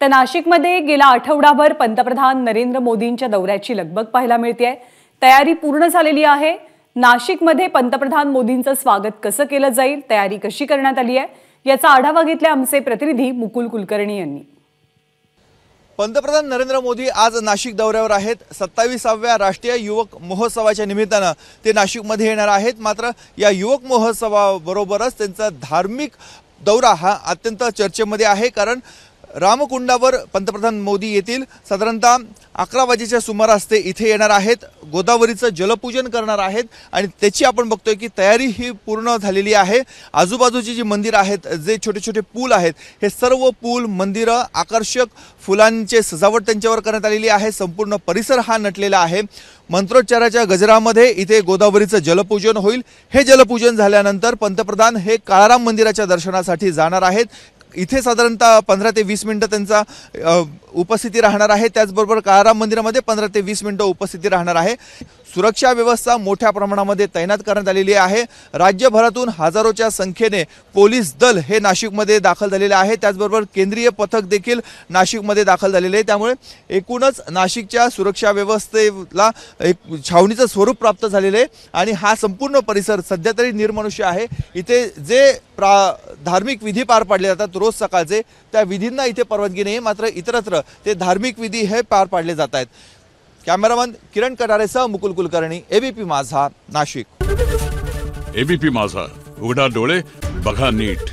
तर नाशिकमध्ये गेला आठवडाभर पंतप्रधान नरेंद्र मोदींच्या दौऱ्याची लगबग पाहायला मिळतेय। तयारी पूर्ण झालेली आहे। नाशिकमध्ये पंतप्रधान मोदींचं स्वागत कसं केलं जाईल, तयारी कशी करण्यात आली आहे याचा आढावा घेतला आमचे प्रतिनिधी मुकुल कुलकर्णी यांनी। पंतप्रधान नरेंद्र मोदी आज नाशिक दौऱ्यावर आहेत। 27व्या राष्ट्रीय युवक महोत्सवाच्या निमित्ताने ते नाशिकमध्ये येणार आहेत। मात्र या युवक महोत्सवाबरोबरच त्यांचा धार्मिक दौरा हा अत्यंत चर्चेमध्ये आहे, कारण रामकुंडावर पंतप्रधान मोदी येतील। साधारणतः 11 वाजेच्या सुमारास ते इथे येणार आहेत, गोदावरीचं जलपूजन करणार आहेत आणि त्याची आपण बघतोय की तयारी ही पूर्ण झालेली आहे। आजूबाजूची जी मंदिर आहेत, जे छोटे छोटे पूल आहेत, हे सर्व पूल मंदिरं आकर्षक फुलांचे सजावट त्यांच्यावर करण्यात आलेली आहे। संपूर्ण परिसर हा नटलेला आहे। मंत्रोच्चाराच्या गजरामध्ये इथे गोदावरीचं जलपूजन होईल। हे जलपूजन झाल्यानंतर पंतप्रधान हे काळाराम मंदिराच्या दर्शनासाठी जाणार आहेत। इथे साधारणतः 15 ते 20 मिनिटं त्यांचा उपस्थिती राहणार आहे। त्याचबरोबर काळाराम मंदिरामध्ये 15 ते 20 मिनिटं उपस्थिती राहणार आहे। सुरक्षा व्यवस्था मोठ्या प्रमाणामध्ये तैनात करण्यात आलेली आहे। राज्यभरातून हजारोच्या संख्येने पोलीस दल हे नाशिकमध्ये दाखल झालेले आहे। त्याचबरोबर केंद्रीय पथक देखील नाशिकमध्ये दाखल झालेले आहे। त्यामुळे एकूणच नाशिकच्या सुरक्षा व्यवस्थेला एक छावणीचं स्वरूप प्राप्त झालेले आहे आणि हा संपूर्ण परिसर सध्या तरी निर्मनुष्य आहे। इथे जे धार्मिक विधी पार पाडले जातात रोज सकाळचे, त्या विधींना इथे परवानगी नाही, मात्र इतरत्र ते धार्मिक विधी हे पार पाडले जात आहेत। कॅमेरामन किरण कटारेसह मुकुल कुलकर्णी, एबीपी माझा, नाशिक। एबीपी माझा, उघडा डोळे बघा नीट।